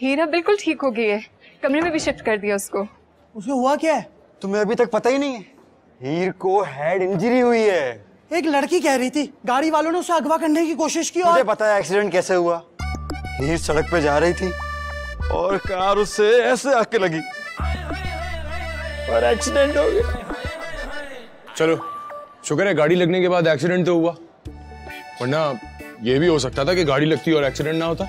हीरा बिल्कुल ठीक हो गई है, कमरे में भी शिफ्ट कर दिया उसको। उसे हुआ क्या है? तुम्हें अभी तक पता ही नहीं है? हीर को हेड इंजरी हुई है। एक लड़की कह रही थी गाड़ी वालों ने उसे अगवा करने की कोशिश की। मुझे पता है एक्सीडेंट कैसे हुआ। हीर सड़क पे जा रही थी और कार उससे ऐसे आके लगी और एक्सीडेंट हो गया। चलो शुक्र है गाड़ी लगने के बाद एक्सीडेंट तो हुआ, वरना ये भी हो सकता था कि गाड़ी लगती और एक्सीडेंट ना होता।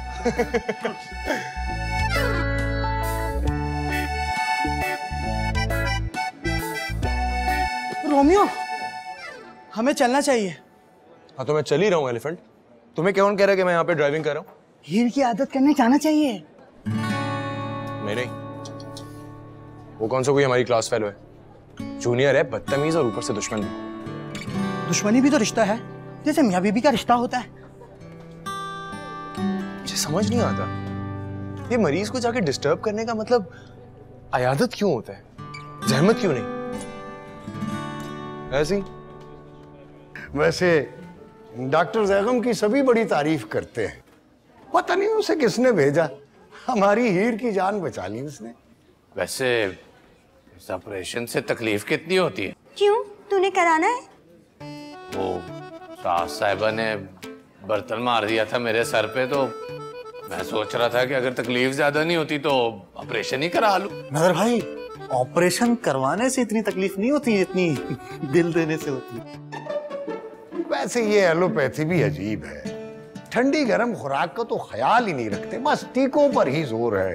रोमियो, हमें चलना चाहिए। हाँ तो मैं चल ही रहा हूँ एलिफेंट। तुम्हें कौन कह रहा है कि मैं यहाँ पे ड्राइविंग कर रहा हूँ? हीर की आदत करने जाना चाहिए। नहीं, वो कौन सा कोई हमारी क्लास फेलो है, जूनियर है, बदतमीज और ऊपर से दुश्मन भी। दुश्मनी भी तो रिश्ता है, जैसे मियां बीबी का रिश्ता होता है। मुझे समझ नहीं आता ये मरीज को जाके डिस्टर्ब करने का मतलब अयादत क्यों होता है, जहमत क्यों नहीं? ऐसी वैसे डॉक्टर जैगम की सभी बड़ी तारीफ करते हैं। पता नहीं उसे किसने भेजा, हमारी हीर की जान बचा ली उसने। वैसे इस ऑपरेशन से तकलीफ कितनी होती है? क्यों, तूने कराना है? वो सास साहिबा ने बर्तन मार दिया था मेरे सर पे, तो मैं सोच रहा था कि अगर तकलीफ ज्यादा नहीं होती तो ऑपरेशन ही करा लूं। नजर भाई, ऑपरेशन करवाने से इतनी तकलीफ नहीं होती जितनी दिल देने से होती है। वैसे ये एलोपैथी भी अजीब है, ठंडी गर्म खुराक का तो ख्याल ही नहीं रखते, बस टीकों पर ही जोर है।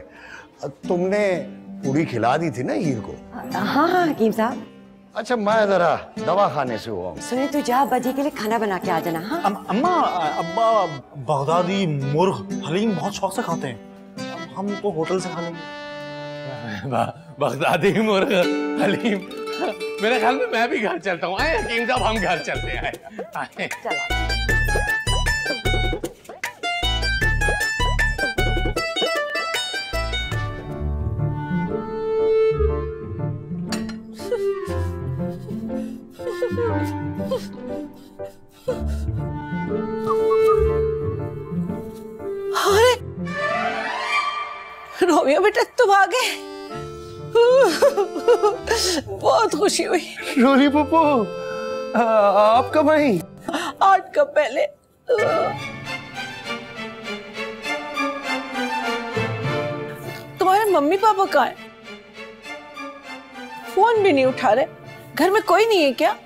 तुमने पूरी खिला दी थी ना हीर को? हाँ हकीम साहब। अच्छा मैं जरा दवा खाने से हुआ हूँ। सुने तू जा, बजी के लिए खाना बना के आ जाना। हाँ अम्मा, अब्बा बगदादी मुर्ग हलीम बहुत शौक से खाते हैं, हम तो होटल से खा लेंगे। बगदादी मुर्ग हलीम, मेरे ख्याल में मैं भी घर चलता हूँ। आए हकीम साहब, हम घर चलते हैं। आए। रोमियो बेटा तुम आ गए, बहुत खुशी हुई। रोली पप्पू, आप कब आई? 8 कब पहले। तुम्हारे मम्मी पापा कहाँ हैं? फोन भी नहीं उठा रहे, घर में कोई नहीं है क्या?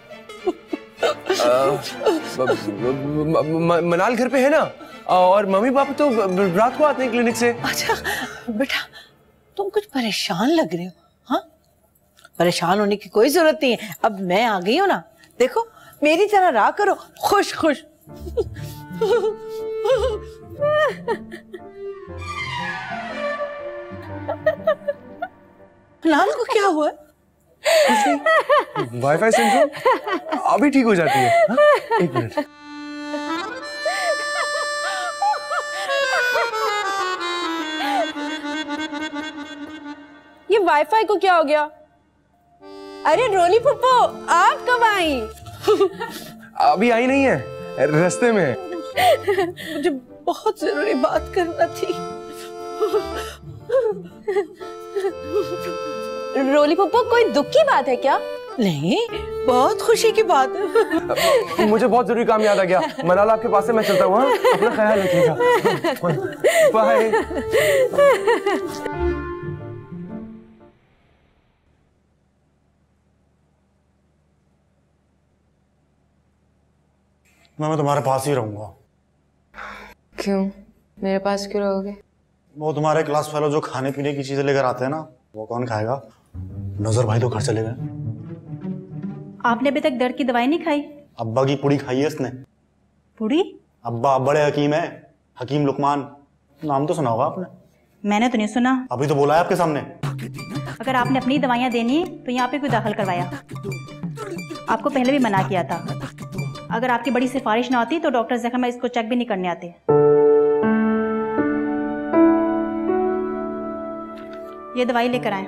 मनाल घर पे है ना, और मम्मी पापा तो रात को आते हैं क्लिनिक से। अच्छा बेटा, तुम कुछ परेशान लग रहे हो। हाँ, परेशान होने की कोई जरूरत नहीं है, अब मैं आ गई हूँ ना, देखो मेरी तरह रहा करो, खुश खुश। लाल को क्या हुआ? वाईफाई सिंड्रोम अभी ठीक हो जाती है। हाँ? 1 मिनट। ये वाईफाई को क्या हो गया? अरे रोली पुप्पो, आप कब आई? अभी आई नहीं है, रास्ते में। मुझे बहुत जरूरी बात करना थी। रोली पुप्पो, कोई दुख की बात है क्या? नहीं, बहुत खुशी की बात है। मुझे बहुत जरूरी काम याद आ गया, मनाल आपके पास से मैं चलता हूँ। अपना ख्याल रखिएगा। बाय। मैं तुम्हारे पास ही रहूंगा। क्यों? मेरे पास क्यों रहोगे? वो तुम्हारे क्लास फेलो जो खाने पीने की चीजें लेकर आते हैं ना, वो कौन खाएगा? नजर भाई तो घर चले गए। आपने अभी तक दर्द की दवाई नहीं खाई? अब्बा की पुड़ी खाई है इसने। पुड़ी? अब्बा बड़े हकीम है, हकीम लुकमान, नाम तो सुना होगा आपने। मैंने तो नहीं सुना। अभी तो बोला है आपके सामने। अगर आपने अपनी दवाइयाँ देनी है तो यहाँ पे क्यों दाखिल करवाया? आपको पहले भी मना किया था। अगर आपकी बड़ी सिफारिश ना होती तो डॉक्टर जख्म इसको चेक भी नहीं करने आते। ये दवाई लेकर आए।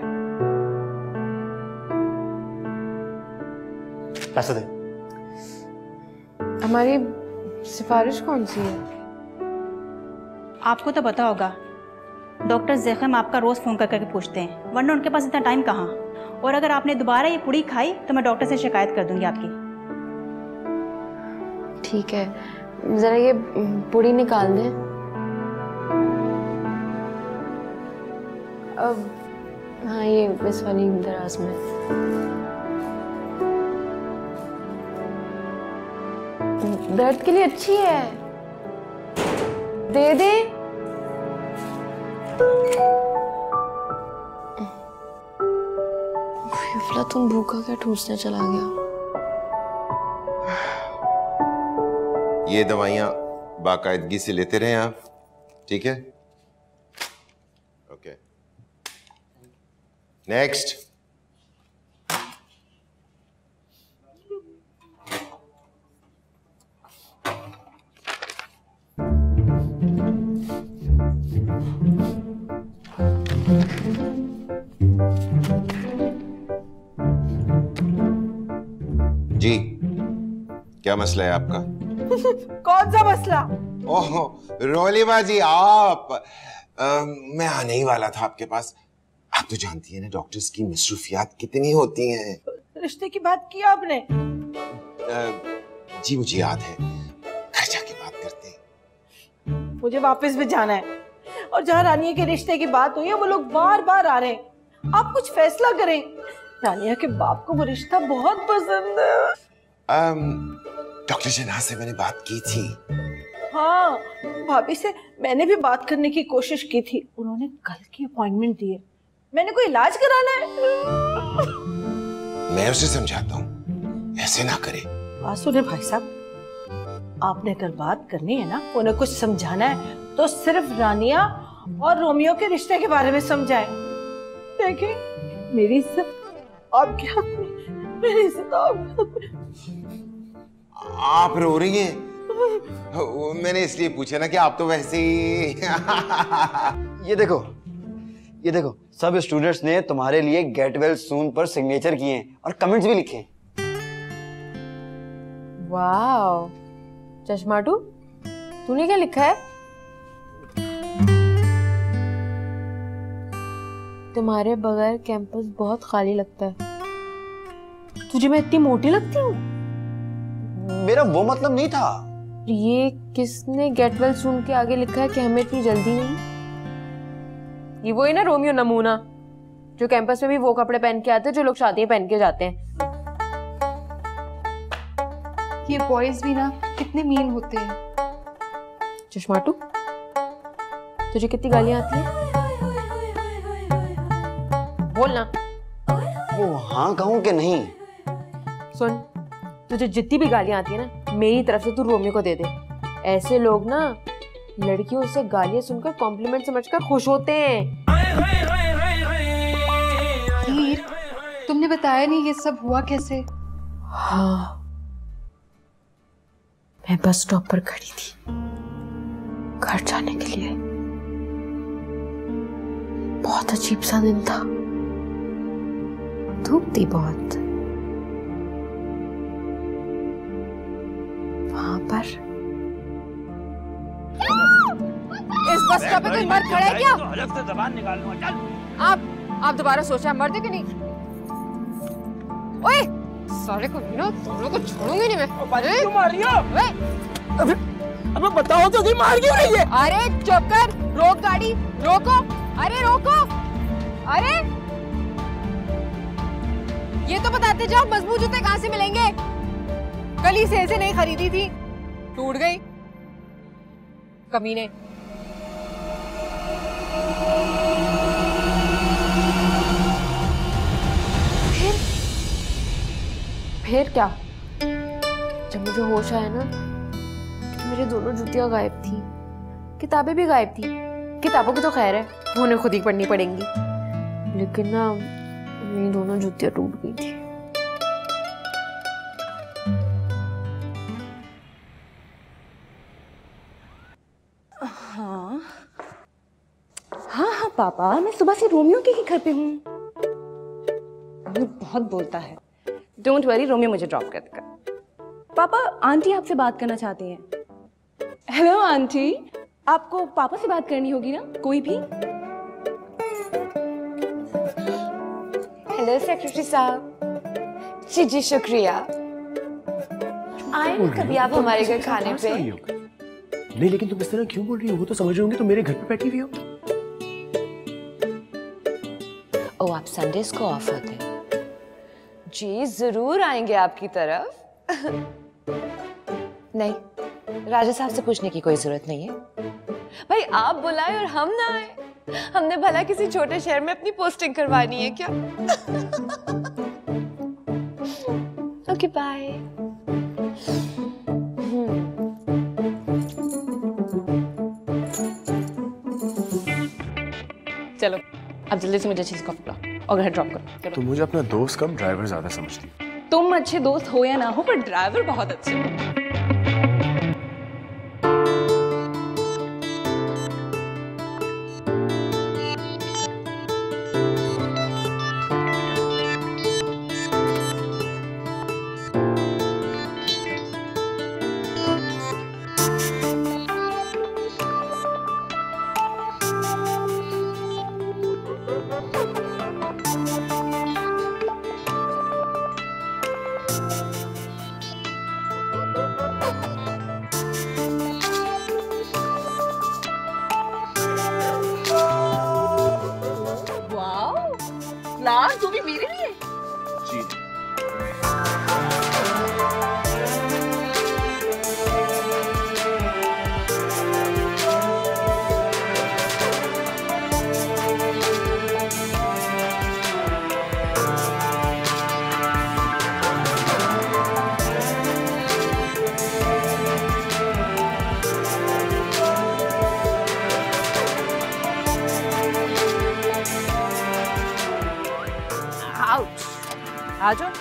पैसे दे। हमारी सिफारिश कौन सी है? आपको तो पता होगा, डॉक्टर ज़ैखम आपका रोज़ फ़ोन कर करके पूछते हैं, वरना उनके पास इतना टाइम कहाँ। और अगर आपने दोबारा ये पुड़ी खाई तो मैं डॉक्टर से शिकायत कर दूंगी आपकी। ठीक है, ज़रा ये पुड़ी निकाल दें। अब हाँ, ये इस वाली दराज में। दर्द के लिए अच्छी है, दे दे। तुम भूखा क्या ठूसने चला गया? ये दवाइयां बाकायदगी से लेते रहें आप, ठीक है? Okay, next. जी, क्या मसला है आपका? कौन सा मसला? ओह रोलिमा जी, आप मैं आने ही वाला था आपके पास। आप तो जानती हैं ना डॉक्टर्स की मसरूफियात कितनी होती हैं। रिश्ते की बात की आपने? जी मुझे याद है, घर जाके बात करते हैं। मुझे वापस भी जाना है, और जहाँ रानिया के रिश्ते की बात हुई है वो लोग बार बार आ रहे हैं। आप कुछ फैसला करें। रानिया के बाप को वो रिश्ता बहुत पसंद है। डॉक्टर शहनाज से मैंने बात की थी। हाँ, भाभी से मैंने भी बात करने की कोशिश की थी। उन्होंने कल की अपॉइंटमेंट दी है। मैंने कोई इलाज कराना है। मैं उसे समझाता हूँ, ऐसे ना करे। बात सुने भाई साहब, आपने अगर बात करनी है ना, उन्हें कुछ समझाना है तो सिर्फ रानिया और रोमियो के रिश्ते के बारे में समझाएं। देखिए, मेरी इज्जत आपके हाथ में, मेरी इज्जत आपके हाथ में। आप रो रही हैं? मैंने इसलिए पूछा ना कि आप तो वैसे ही ये देखो सब स्टूडेंट्स ने तुम्हारे लिए गेट वेल सून पर सिग्नेचर किए हैं और कमेंट्स भी लिखे हैं। वाह, चश्माटू, तूने क्या लिखा है? तुम्हारे बगैर कैंपस बहुत खाली लगता है। तुझे मैं इतनी मोटी लगती हूँ? मेरा वो मतलब नहीं था। ये किसने गेट वेल सून के आगे लिखा है कि हमें इतनी जल्दी नहीं? ये वो है ना रोमियो नमूना, जो कैंपस में भी वो कपड़े पहन के आते हैं जो लोग शादियां पहन के जाते हैं। ये बॉयज भी ना कितने मीन होते हैं। चश्माटू, तुझे कितनी गालियां आती हैं? बोलना। वो हाँ कहूँ कि नहीं? सुन, तुझे जितनी भी गालियां आती है ना, मेरी तरफ से तू रोमियो को दे दे। ऐसे लोग ना लड़कियों से गालियां सुनकर कॉम्प्लीमेंट समझकर खुश होते हैं। हीर, तुमने बताया नहीं ये सब हुआ कैसे? हाँ, मैं बस स्टॉप पर खड़ी थी घर जाने के लिए। बहुत अजीब सा दिन था, धूप थी बहुत। वहां पर इस बस स्टॉप पे कोई मर्द खड़ा है क्या? अलग से जबान निकाल लूंगा। चल। आप दोबारा सोचा मर्द है कि नहीं? ओए, सारे को ना दोनों को छोड़ूंगी नहीं मैं। क्यों मार रही हो? अबे बताओ तो, मार क्यों रही है? अरे चुप कर, रोक गाड़ी, रोको। अरे रोको, अरे ये तो बताते जाओ मजबूत जूते कहाँ से मिलेंगे? कल ही सेल से नहीं खरीदी थी, टूट गई कमीने। फिर क्या? जब मुझे होश आया ना, मेरी दोनों जूतियां गायब थी, किताबें भी गायब थी। किताबों की तो खैर है, वो उन्हें खुद ही पढ़नी पड़ेंगी, लेकिन ना मेरी दोनों जूतियां टूट गई थी। हाँ हाँ हाँ पापा, मैं सुबह से रोमियो के ही घर पे हूँ। बहुत बोलता है। डोंट वरी, रोमियो मुझे ड्रॉप कर देगा। पापा, आंटी आपसे बात करना चाहती हैं। हेलो आंटी, आपको पापा से बात करनी होगी ना? कोई भी? हेलो सेक्रेटरी साहब। जी जी शुक्रिया। आए ना कभी आप हमारे घर खाने पे। नहीं लेकिन तुम इस तरह क्यों बोल रही हो? वो तो समझ रहे होंगे तुम मेरे घर पे बैठी हुई हो। ओ आप संडेज को ऑफ होते हैं? जी जरूर आएंगे आपकी तरफ। नहीं, राजा साहब से पूछने की कोई जरूरत नहीं है। भाई आप बुलाए और हम ना आए, हमने भला किसी छोटे शहर में अपनी पोस्टिंग करवानी है क्या? Okay bye. चलो अब जल्दी से मुझे अच्छी सी कॉफी पिलाओ और घर ड्रॉप करो। तुम मुझे अपना दोस्त कम ड्राइवर ज्यादा समझती हो। तुम अच्छे दोस्त हो या ना हो पर ड्राइवर बहुत अच्छे हो। फ्लावर्स वो भी मेरे लिए? जी। आ जाओ।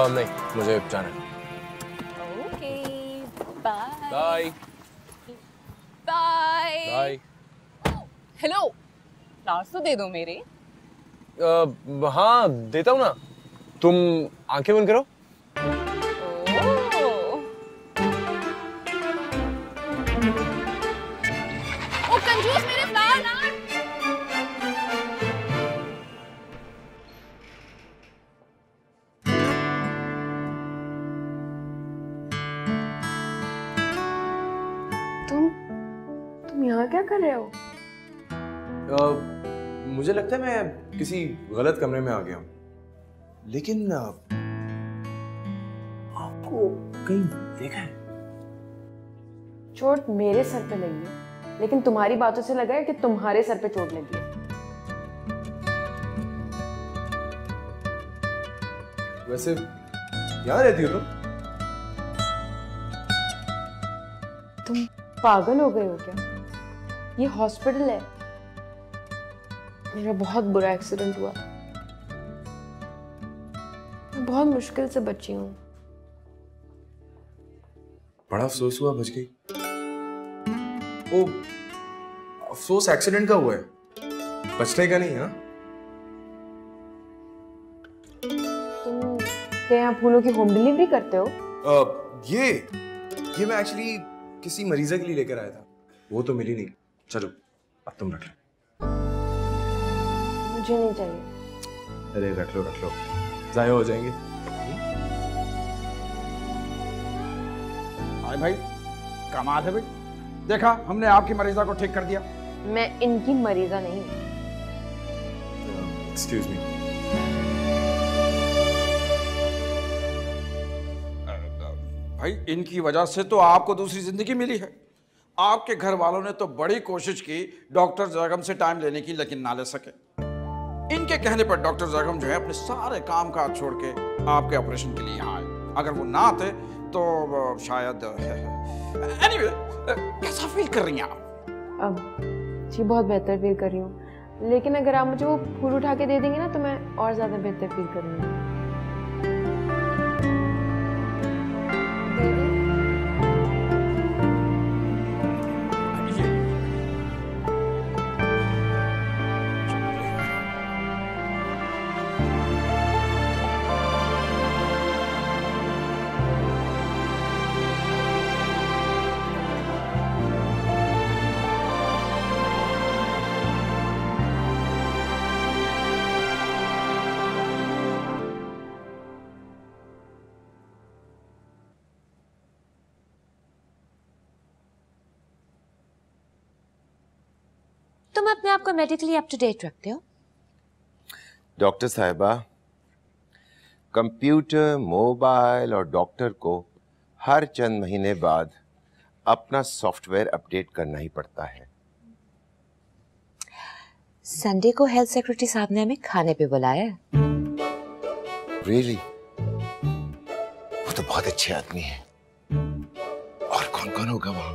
नहीं मुझे जाना है। Okay bye bye bye bye. Hello flowers तो दे दो मेरे। हाँ देता हूँ ना, तुम आंखें बंद करो। ओ कंजूस मेरे फ्लावर ना। तुम यहाँ क्या कर रहे हो? मुझे लगता है मैं किसी गलत कमरे में आ गया हूँ, लेकिन आपको कहीं देखा है? चोट मेरे सर पे लगी है, लेकिन तुम्हारी बातों से लगा है कि तुम्हारे सर पे चोट लगी है। वैसे यहाँ रहती हो तुम पागल हो गए हो क्या? ये हॉस्पिटल है। मेरा बहुत बुरा एक्सीडेंट हुआ, मैं बहुत मुश्किल से बची हूँ। बड़ा अफसोस हुआ, बच गई। ओ अफसोस एक्सीडेंट का हुआ है, बचने का नहीं। हाँ तुम क्या यहाँ फूलों की होम डिलीवरी करते हो? ये मैं एक्चुअली किसी मरीजा के लिए लेकर आया था, वो तो मिली नहीं। चलो अब तुम रख लो। मुझे नहीं चाहिए। अरे रख लो जाया हो जाएंगे। हाय भाई, कमाल है भाई। देखा, हमने आपकी मरीजा को ठीक कर दिया। मैं इनकी मरीजा नहीं हूँ। Excuse me. भाई इनकी वजह से तो आपको दूसरी जिंदगी मिली है। आपके घर वालों ने तो बड़ी कोशिश की डॉक्टर जगम से टाइम लेने की, लेकिन ना ले सके। इनके कहने पर डॉक्टर जगम जो है अपने सारे काम काज छोड़ के आपके ऑपरेशन के लिए यहाँ आए। अगर वो ना आते तो शायद एनीवे, कैसा फील कर रही हैं आप? अब जी बहुत बेहतर फील कर रही हूँ, लेकिन अगर आप मुझे वो फूल उठा के दे देंगे ना तो मैं और ज्यादा बेहतर फील करूँगी। तुम अपने आप को मेडिकली अप टू डेट रखते हो? डॉक्टर साहिबा, कंप्यूटर, मोबाइल और डॉक्टर को हर चंद महीने बाद अपना सॉफ्टवेयर अपडेट करना ही पड़ता है। संडे को हेल्थ सेक्रेटरी साहब ने हमें खाने पे बुलाया है। रियली? वो तो बहुत अच्छे आदमी हैं। और कौन कौन होगा वहां?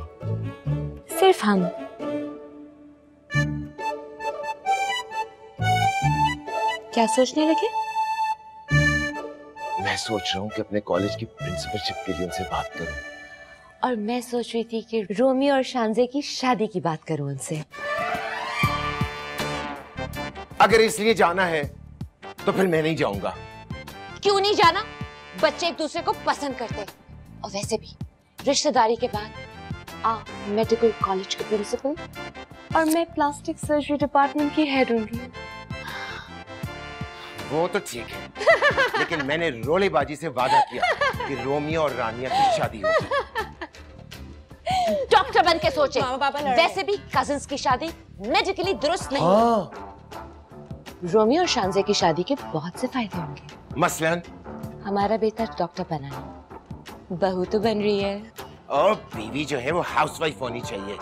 सिर्फ हम। क्या सोचने लगे? मैं सोच रहा हूँ कि अपने कॉलेज की प्रिंसिपलशिप के लिए उनसे बात करूं। और मैं सोच रही थी कि रोमियो और शांजे की शादी की बात करूं उनसे। अगर इसलिए जाना है तो फिर मैं नहीं जाऊंगा। क्यों नहीं जाना? बच्चे एक दूसरे को पसंद करते हैं। और वैसे भी रिश्तेदारी के बाद आप मेडिकल कॉलेज के प्रिंसिपल और मैं प्लास्टिक सर्जरी डिपार्टमेंट की हेड होंगी। वो तो ठीक है, लेकिन मैंने रोलेबाजी से वादा किया कि रोमियो और रानिया की शादी होगी। डॉक्टर बन के सोचे। वैसे भी कजिन्स की शादी मेडिकली दुरुस्त नहीं है। रोमियो और शांजे की शादी के बहुत से फायदे होंगे। मसलन? हमारा बेटा डॉक्टर बना है, बहू तो बन रही है। और बीवी जो है वो हाउसवाइफ होनी चाहिए।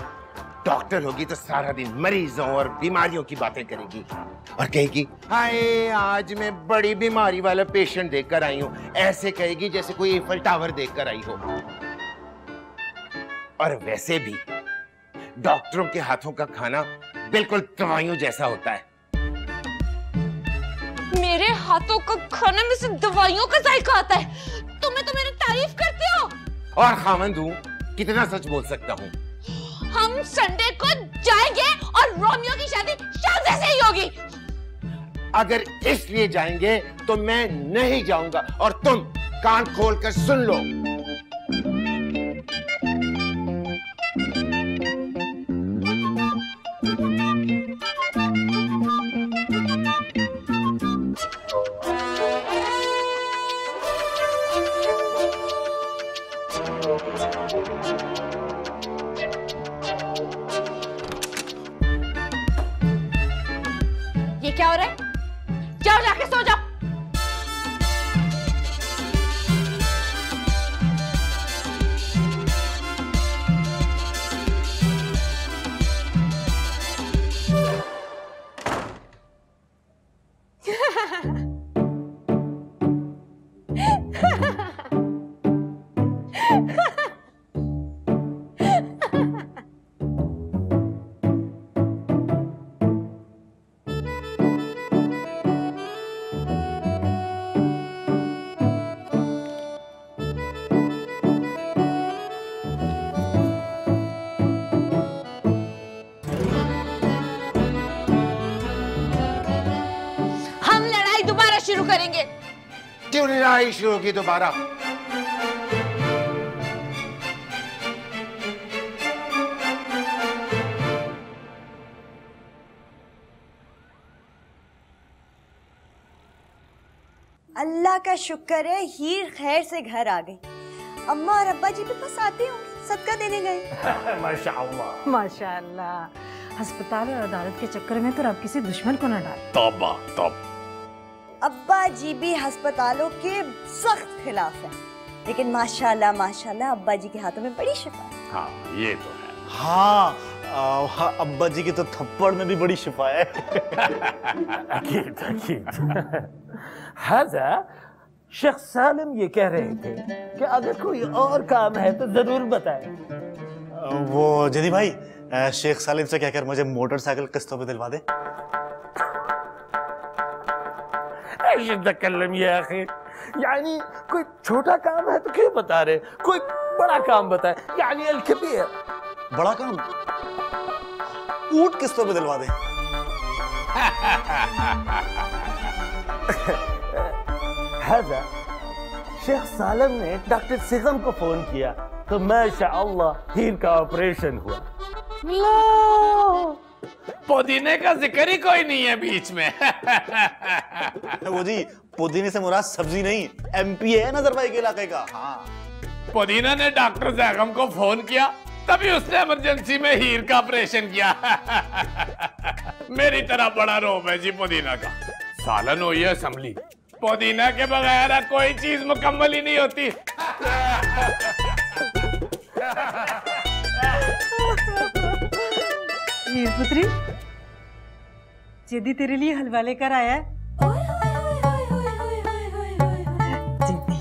डॉक्टर होगी तो सारा दिन मरीजों और बीमारियों की बातें करेगी और कहेगी, हाय आज मैं बड़ी बीमारी वाला पेशेंट देखकर आई हूँ। ऐसे कहेगी जैसे कोई ईफल टावर देखकर आई हो। और वैसे भी डॉक्टरों के हाथों का खाना बिल्कुल दवाइयों जैसा होता है। मेरे हाथों का खाने में से दवाइयों का जायका आता है। तुम्हें तो मेरी तारीफ करते हो। और खामंद हूँ, कितना सच बोल सकता हूँ। हम संडे को जाएंगे और रोमियो की शादी शांजे से ही होगी। अगर इसलिए जाएंगे तो मैं नहीं जाऊंगा और तुम कान खोलकर सुन लो। ये क्या हो रहा है? जाओ जाके सो जाओ। शुरू करेंगे। क्यों लड़ाई शुरू होगी दोबारा? अल्लाह का शुक्र है हीर खैर से घर आ गई। अम्मा और अब्बा जी भी बस आते होंगे, सदका देने गए। माशाअल्लाह माशाअल्लाह। अस्पताल और अदालत के चक्कर में तो रब किसी दुश्मन को न डाले। तौबा तौबा। अब्बा जी भी अस्पतालों के सख्त खिलाफ है, लेकिन माशाल्लाह माशाल्लाह अब्बा जी के हाथों में बड़ी शिफा है। हाँ ये तो है। हाँ, अब्बा जी की तो थप्पड़ में भी बड़ी शिफा है। अकीद अकीद। हाजा शेख सालिम ये कह रहे थे कि अगर कोई और काम है तो जरूर बताएं। वो जदी भाई, शेख सालिम से कहकर मुझे मोटरसाइकिल किस्तों पे दिलवा दे। यानी कोई छोटा काम है तो क्यों बता रहे, कोई बड़ा काम बताए। यानी अल-कबीर। बड़ा काम? ऊंट किस्तों पे दिलवा दे। हाजा शेख सालिम ने डॉक्टर सिगम को फोन किया तो माशाअल्लाह हीर का ऑपरेशन हुआ। पुदीने का जिक्र ही कोई नहीं है बीच में। वो जी, पुदीने से मुराद सब्जी नहीं, एमपी है नजर भाई के इलाके का। हाँ। पुदीना ने डॉक्टर जैगम को फोन किया तभी उसने इमरजेंसी में हीर का ऑपरेशन किया। मेरी तरह बड़ा रोब है जी पुदीना का। सालन हुई है असम्बली, पुदीना के बगैर कोई चीज मुकम्मल ही नहीं होती। हीर पुत्री, जेदी तेरे लिए हलवा लेकर आया है। जेदी,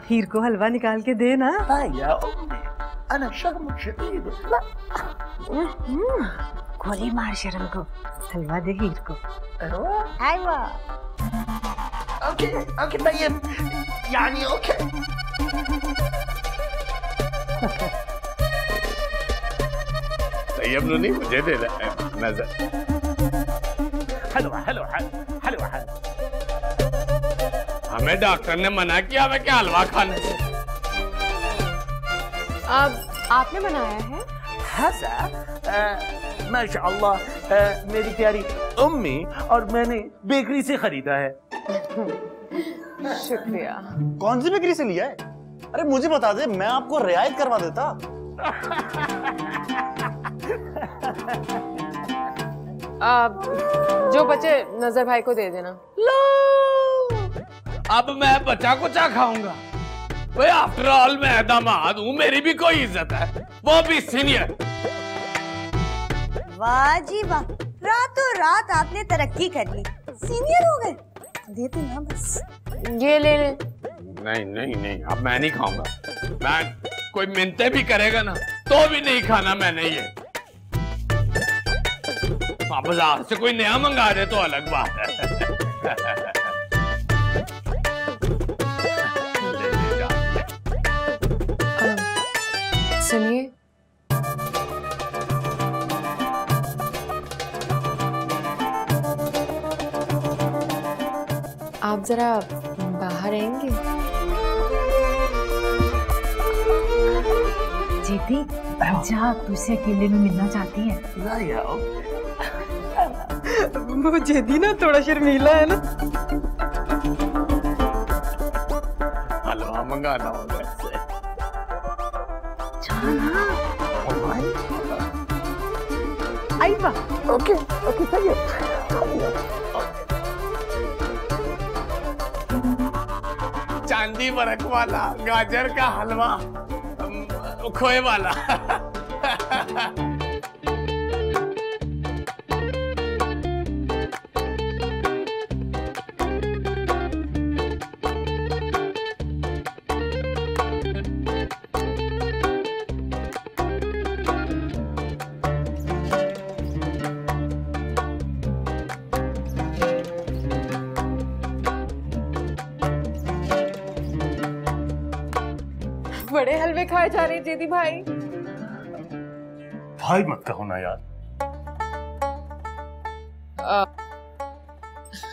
हीर को हलवा निकाल के दे ना। गोली मार शर्म को, हलवा दे हीर को। ओके ओके तैयब, यानी ओके। तैयब नहीं, मुझे दे रहा है नजर। हलवा हलवा हलवा हलवा। हमें डॉक्टर ने मना किया हमें क्या हलवा खाने से। अब आपने बनाया है? माशाअल्लाह, मेरी प्यारी अम्मी और मैंने बेकरी से खरीदा है। शुक्रिया। कौन सी बेकरी से लिया है? अरे मुझे बता दे, मैं आपको रियायत करवा देता। जो बचे नजर भाई को दे देना। अब मैं बचा कुचा खाऊंगा? भाई आफ्टर ऑल मैं दामाद हूँ, मेरी भी कोई इज्जत है, वो भी सीनियर। वाह जी वाह, रातों रात आपने तरक्की कर ली, सीनियर हो गए। देते ना बस। ये ले ले। नहीं नहीं नहीं, अब मैं नहीं खाऊंगा। मैं कोई मिन्नतें भी करेगा ना तो भी नहीं खाना मैंने ये। बाजार से कोई नया मंगा दे तो अलग बात है। सुनिए, आप जरा बाहर आएंगे? जीती, जा, तुझसे अकेले में मिलना चाहती है। वो जेदी ना थोड़ा शर्मीला है ना। हलवा मंगाना होगा इससे। आई वाह, ओके ओके सही है। चांदी बरक वाला, गाजर का हलवा, खोए वाला। बड़े हलवे खाए जा रहे जेदी भाई। भाई मत कहो ना यार।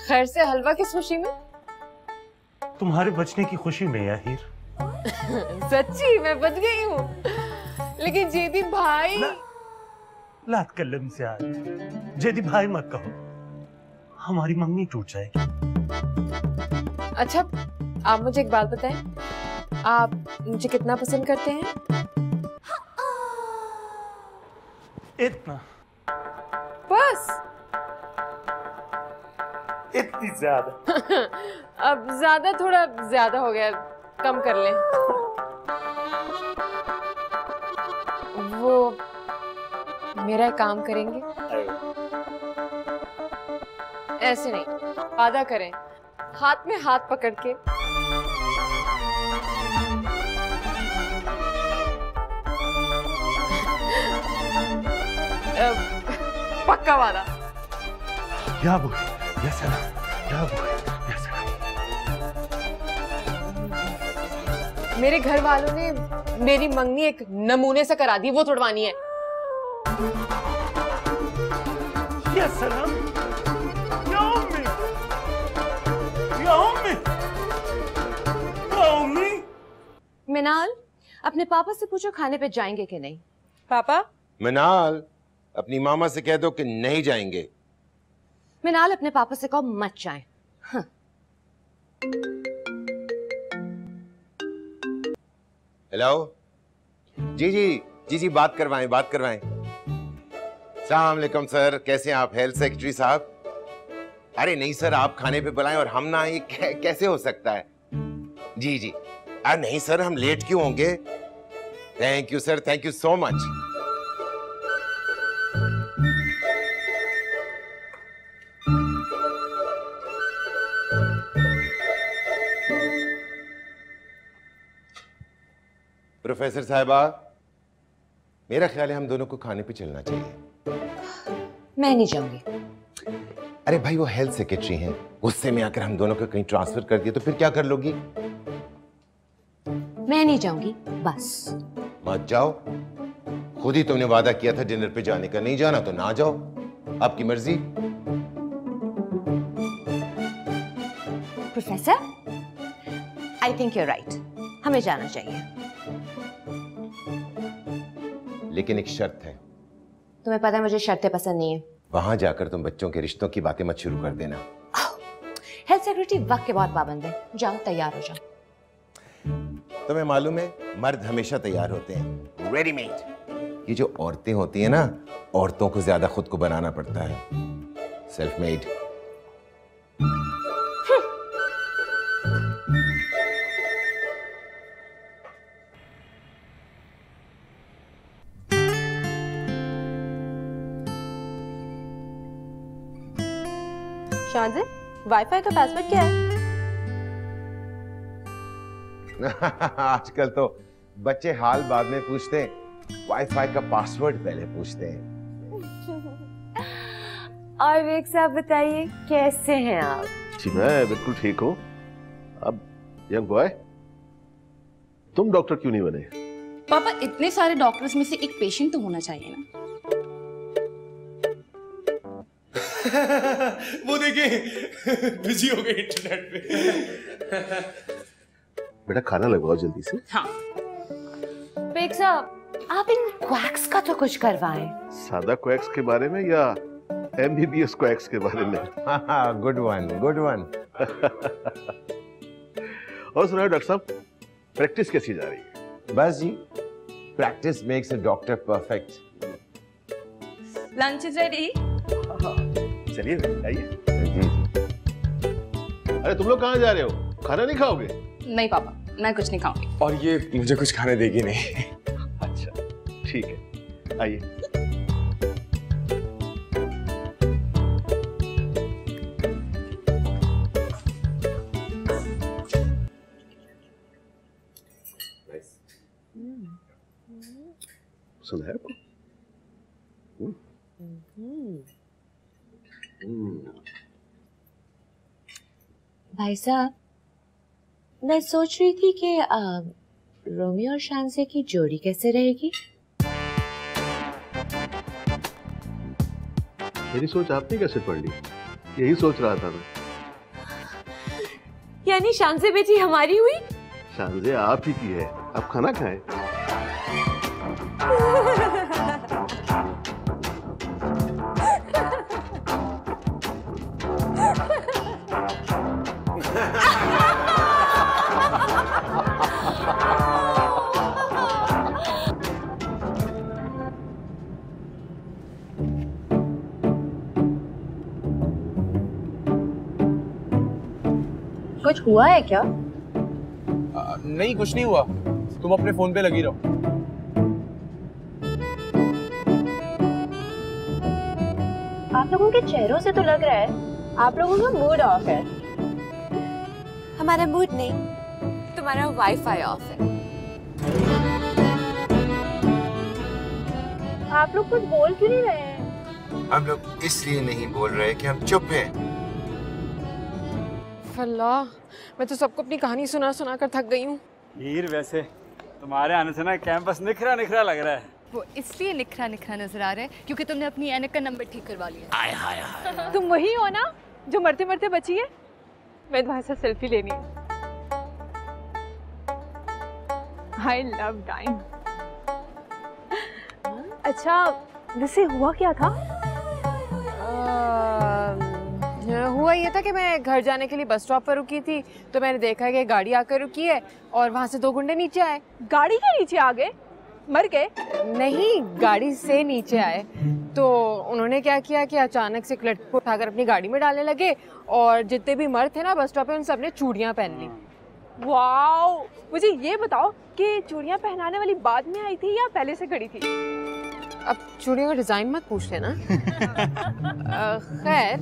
खैर से हलवा किस खुशी में? तुम्हारे बचने की खुशी में या हीर। सच्ची मैं बच गई हूँ, लेकिन जेदी भाई। ला तकल्लम से आज, जेदी भाई मत कहो, हमारी मंगनी टूट जाएगी। अच्छा, आप मुझे एक बात बताएं, आप मुझे कितना पसंद करते हैं? इतना। बस इतनी ज्यादा। अब ज्यादा थोड़ा ज्यादा हो गया, कम कर लें। वो मेरा एक काम करेंगे? ऐसे नहीं, वादा करें, हाथ में हाथ पकड़ के। पक्का वादा। या अबू, या सलाम, या अबू, या सलाम। मेरे घर वालों ने मेरी मंगनी एक नमूने से करा दी, वो तोड़वानी है। या सलाम, या उम्मी, या उम्मी, या उम्मी। मिनाल, अपने पापा से पूछो खाने पे जाएंगे कि नहीं। पापा? मिनाल, अपनी मामा से कह दो कि नहीं जाएंगे। मिनाल, अपने पापा से कहो मत जाएं। हाँ। हेलो जी जी, जी जी, बात करवाएं, बात करवाएं। अस्सलाम वालेकुम सर, कैसे हैं आप? हेल्थ सेक्रेटरी साहब। अरे नहीं सर, आप खाने पे बुलाएं और हम ना आए, कैसे हो सकता है? जी जी। अरे नहीं सर, हम लेट क्यों होंगे? Thank you sir, thank you so much. Professor साहिबा, मेरा ख्याल है हम दोनों को खाने पे चलना चाहिए। मैं नहीं जाऊंगी। अरे भाई, वो हेल्थ सेक्रेटरी हैं, गुस्से में आकर हम दोनों को कहीं ट्रांसफर कर दिया तो फिर क्या कर लोगी? मैं नहीं जाऊंगी बस। मत जाओ, खुद ही तुमने वादा किया था डिनर पे जाने का, नहीं जाना तो ना जाओ, आपकी मर्जी। Professor, I think you right, हमें जाना चाहिए। लेकिन एक शर्त है। तुम्हें पता है मुझे शर्तें पसंद नहीं है। वहां जाकर तुम बच्चों के रिश्तों की बातें मत शुरू कर देना। हेल्थ सेक्रेटरी वक्त के बहुत पाबंद है। जाओ, तैयार हो जाओ। तुम्हें मालूम है, मर्द हमेशा तैयार होते हैं, रेडीमेड। ये जो औरतें होती हैं ना, औरतों को ज्यादा खुद को बनाना पड़ता है, सेल्फ मेड। शांजे, वाईफाई का पासवर्ड क्या है? आजकल तो बच्चे हाल बाद में पूछते हैं, वाईफाई का पासवर्ड पहले पूछते हैं। और विवेक साहब बताइए, कैसे हैं आप? जी मैं बिल्कुल ठीक हूँ। अब यंग बॉय, तुम डॉक्टर क्यों नहीं बने? पापा, इतने सारे डॉक्टर्स में से एक पेशेंट तो होना चाहिए ना। वो देखिए बिजी हो गए इंटरनेट पे। बेटा खाना लगवाओ जल्दी से। हाँ। विवेक साहब, आप इन क्वैक्स का तो कुछ करवाएं। सादा क्वैक्स के बारे में या MBBS क्वैक्स के बारे में? Good one, good one. और सुनाओ डॉक्टर साहब, प्रैक्टिस कैसी जा रही है? बस जी, practice makes a doctor perfect. Lunch is ready. चलिए आइए। अरे तुम लोग कहाँ जा रहे हो? खाना नहीं खाओगे? नहीं पापा, मैं कुछ नहीं खाऊंगी। और ये मुझे कुछ खाने देगी नहीं। अच्छा ठीक है, आइए। सुना है आपको? भाई साहब, मैं सोच रही थी कि रोमियो और शांसे की जोड़ी कैसे रहेगी? मेरी सोच आपने कैसे पढ़ ली? यही सोच रहा था मैं। यानी शांसे बेटी हमारी हुई? शांजे आप ही की है। आप खाना खाएं। कुछ हुआ है क्या? नहीं, कुछ नहीं हुआ, तुम अपने फोन पे लगी रहो। आप लोगों के चेहरों से तो लग रहा है आप लोगों का मूड ऑफ है। हमारा मूड नहीं, तुम्हारा वाईफाई ऑफ है। आप लोग कुछ बोल क्यों नहीं रहे हैं? हम लोग इसलिए नहीं बोल रहे कि हम चुप हैं। अल्लाह, मैं तो सबको अपनी कहानी सुना सुना कर थक गई हूँ। हीर, वैसे तुम्हारे आने से ना कैंपस निखरा निखरा लग रहा है। वो इसलिए निखरा निखरा नजर आ रहा है क्योंकि तुमने अपनी ऐनक का नंबर ठीक करवा लिया। आय हाय हाय। तुम वही हो ना जो मरते मरते बची है? मैं तुम्हारे साथ सेल्फी लेनी है। I love dying। अच्छा, वैसे हुआ क्या था? हुआ ये था कि मैं घर जाने के लिए बस स्टॉप पर रुकी थी, तो मैंने देखा कि गाड़ी आकर रुकी है और वहाँ से दो गुंडे नीचे आए। गाड़ी के नीचे आ गए? मर गए? नहीं, गाड़ी से नीचे आए तो उन्होंने क्या किया कि अचानक से एक लड़की को उठाकर अपनी गाड़ी में डालने लगे और जितने भी मर्द थे ना बस स्टॉप पे उन सबने चूड़ियां पहन ली। वाओ, मुझे ये बताओ कि चूड़ियां पहनाने वाली बाद में आई थी या पहले से खड़ी थी? अब चूड़ियों का डिजाइन मत पूछ लेना। खैर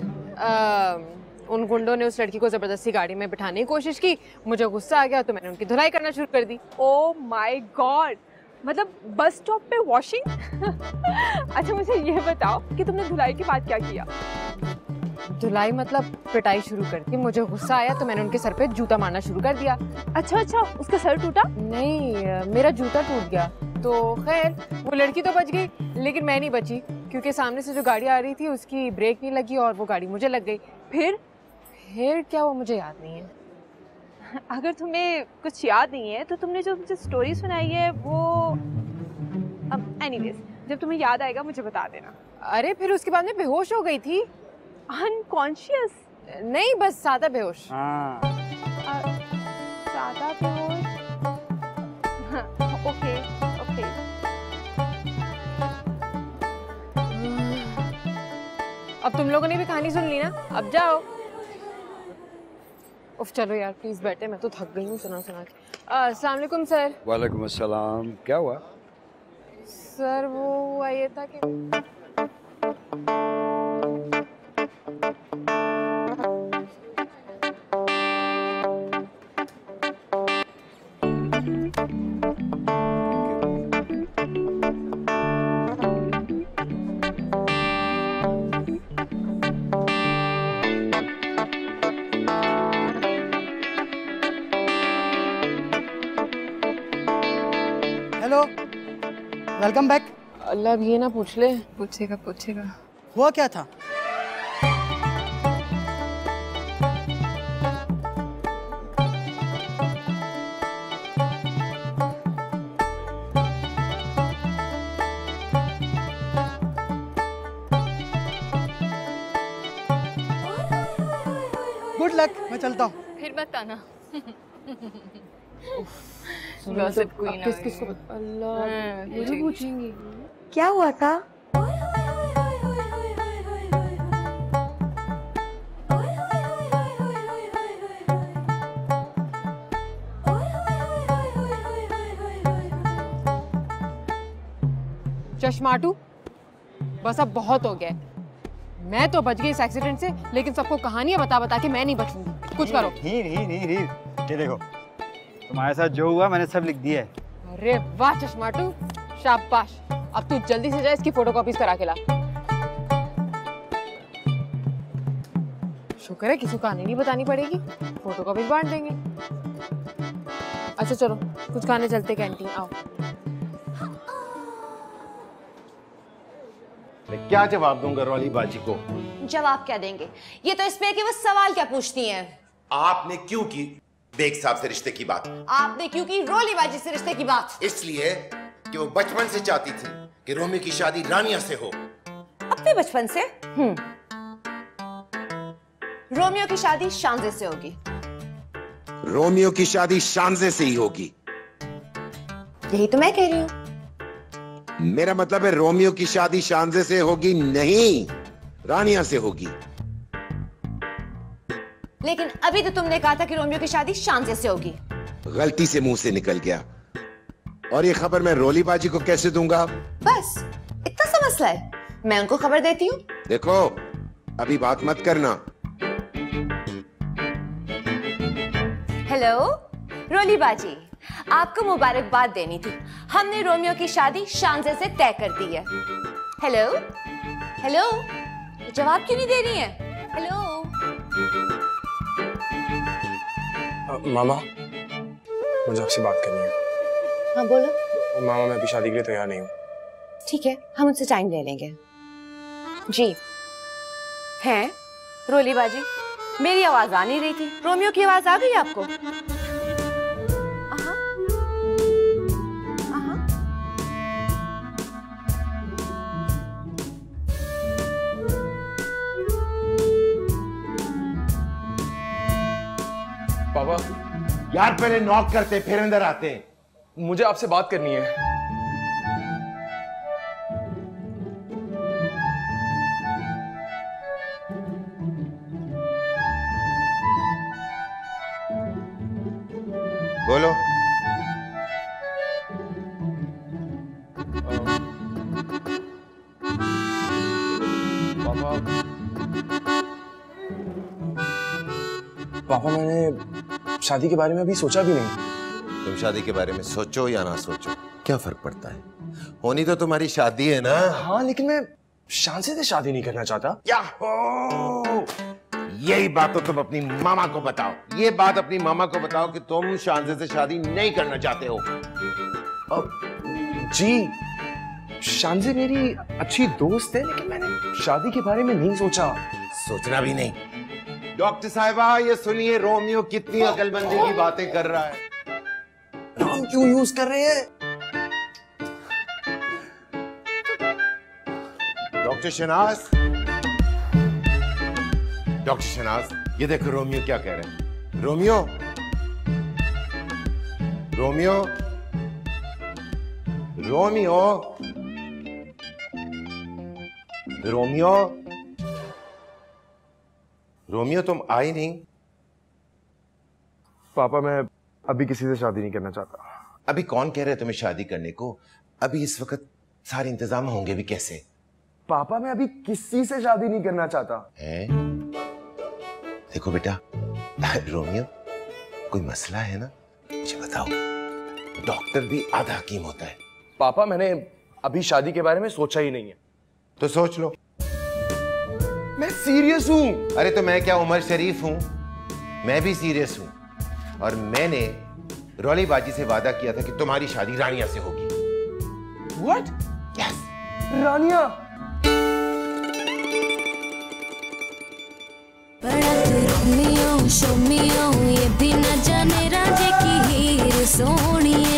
उन गुंडों ने उस लड़की को जबरदस्ती गाड़ी में बिठाने की कोशिश की, मुझे गुस्सा आ गया तो मैंने उनकी धुलाई करना शुरू कर दी। ओह माय गॉड, मतलब बस स्टॉप पे वॉशिंग? अच्छा मुझे ये बताओ कि तुमने धुलाई के बाद क्या किया? धुलाई मतलब पिटाई शुरू कर दी। मुझे गुस्सा आया तो मैंने उनके सर पे जूता मारना शुरू कर दिया। अच्छा, उसका सर टूटा? नहीं, मेरा जूता टूट गया। तो खैर वो लड़की तो बच गई लेकिन मैं नहीं बची, क्योंकि सामने से जो गाड़ी आ रही थी उसकी ब्रेक नहीं लगी और वो गाड़ी मुझे लग गई। फिर क्या वो मुझे याद नहीं है। अगर तुम्हें कुछ याद नहीं है तो तुमने जो मुझे स्टोरी सुनाई है वो एनीवेज जब तुम्हें याद आएगा मुझे बता देना। अरे फिर उसके बाद मैं बेहोश हो गई थी। अनकॉन्शियस? नहीं, बस सादा बेहोश। सादा बेहोश? ओके। अब तुम लोगों ने भी कहानी सुन ली ना, अब जाओ। उफ, चलो यार प्लीज बैठे, मैं तो थक गई हूँ सुना के। अस्सलाम वालेकुम सर। वालेकुम अस्सलाम। क्या हुआ? सर वो हुआ ये था कि हेलो, वेलकम बैक। अल्लाह भी ये ना पूछ ले। पूछेगा। हुआ क्या था? गुड लक, मैं चलता हूँ। फिर मत आना। किसको? अल्लाह, मुझे पूछेंगी क्या हुआ था? चश्माटू, बस अब बहुत हो गया। मैं तो बच गई इस एक्सीडेंट से, लेकिन सबको कहानियां बता बता के मैं नहीं बचूंगी। कुछ करो। हीर ये देखो, तुम्हारे साथ जो हुआ मैंने सब लिख दिया है। अरे वाह चश्माटू, शाबाश। अब तू जल्दी से जा, इसकी फोटोकॉपीज करा के ला। शुक्र है किसी को कहानी नहीं बतानी पड़ेगी, फोटोकॉपीज बांट देंगे। अच्छा चलो कुछ खाने चलते कैंटीन, आओ। मैं क्या जवाब दूं घरवाली बाजी को? जवाब क्या देंगे? ये तो इस पे है कि वो सवाल क्या पूछती हैं। आपने क्यों की बेग साहब से रिश्ते की बात? आपने क्यों की रोलीबाजी से रिश्ते की बात? इसलिए कि वो बचपन से चाहती थी कि रोमियो की शादी रानिया से हो। अपने बचपन से? रोमियो की शादी शांजे से होगी। रोमियो की शादी शांजे से ही होगी। यही तो मैं कह रही हूँ। मेरा मतलब है रोमियो की शादी शांजे से होगी नहीं, रानिया से होगी। लेकिन अभी तो तुमने कहा था कि रोमियो की शादी शांजे से होगी। गलती से मुंह से निकल गया। और ये खबर मैं रोलीबाजी को कैसे दूंगा? बस इतना सा मसला है, मैं उनको खबर देती हूँ। देखो अभी बात मत करना। हेलो रोलीबाजी, आपको मुबारकबाद देनी थी। हमने रोमियो की शादी शांजे से तय कर दी है। हेलो, जवाब क्यों नहीं दे रही है? हेलो मामा, मुझे आपसे बात करनी है। हाँ बोलो। मामा मैं अभी शादी के लिए तैयार नहीं हूँ। ठीक है, हम उनसे टाइम ले लेंगे। जी हैं रोलीबाजी, मेरी आवाज आ नहीं रही थी। रोमियो की आवाज आ गई आपको? पापा यार पहले नॉक करते फिर अंदर आते हैं। मुझे आपसे बात करनी है। बोलो। पापा मैंने शादी के बारे में अभी सोचा भी नहीं। तुम शादी के बारे में सोचो या ना सोचो, क्या फर्क पड़ता है? होनी तो तुम्हारी शादी है ना। हाँ, लेकिन मैं शांति से शादी नहीं करना चाहता। यही बात तो तुम अपनी मामा को बताओ। ये बात अपनी मामा को बताओ कि तुम शांति से शादी नहीं करना चाहते हो। जी, शांति मेरी अच्छी दोस्त है, लेकिन मैंने शादी के बारे में नहीं सोचा। सोचना भी नहीं। डॉक्टर साहिबा, ये सुनिए, रोमियो कितनी अकलमंदी की बातें कर रहा है। नाम क्यों यूज कर रहे हैं? डॉक्टर शनाज, डॉक्टर शनाज, ये देखो रोमियो क्या कह रहे हैं। Romeo, Romeo, Romeo, Romeo, Romeo, तुम आई नहीं। पापा मैं अभी किसी से शादी नहीं करना चाहता। अभी कौन कह रहे है तुम्हें शादी करने को? अभी इस वक्त सारे इंतजाम होंगे भी कैसे? पापा मैं अभी किसी से शादी नहीं करना चाहता। है? देखो बेटा, रोमियो, कोई मसला है ना? मुझे बताओ। डॉक्टर भी आधा हकीम होता है। पापा मैंने अभी शादी के बारे में सोचा ही नहीं है। तो सोच लो। मैं सीरियस हूं। अरे तो मैं क्या उमर शरीफ हूं? मैं भी सीरियस हूं। और मैंने रौलीबाजी से वादा किया था कि तुम्हारी शादी रानिया से होगी। What? Yes. रानिया? रोमियो शोमियो, ये भी न जाने राजे की हीर सोनिए।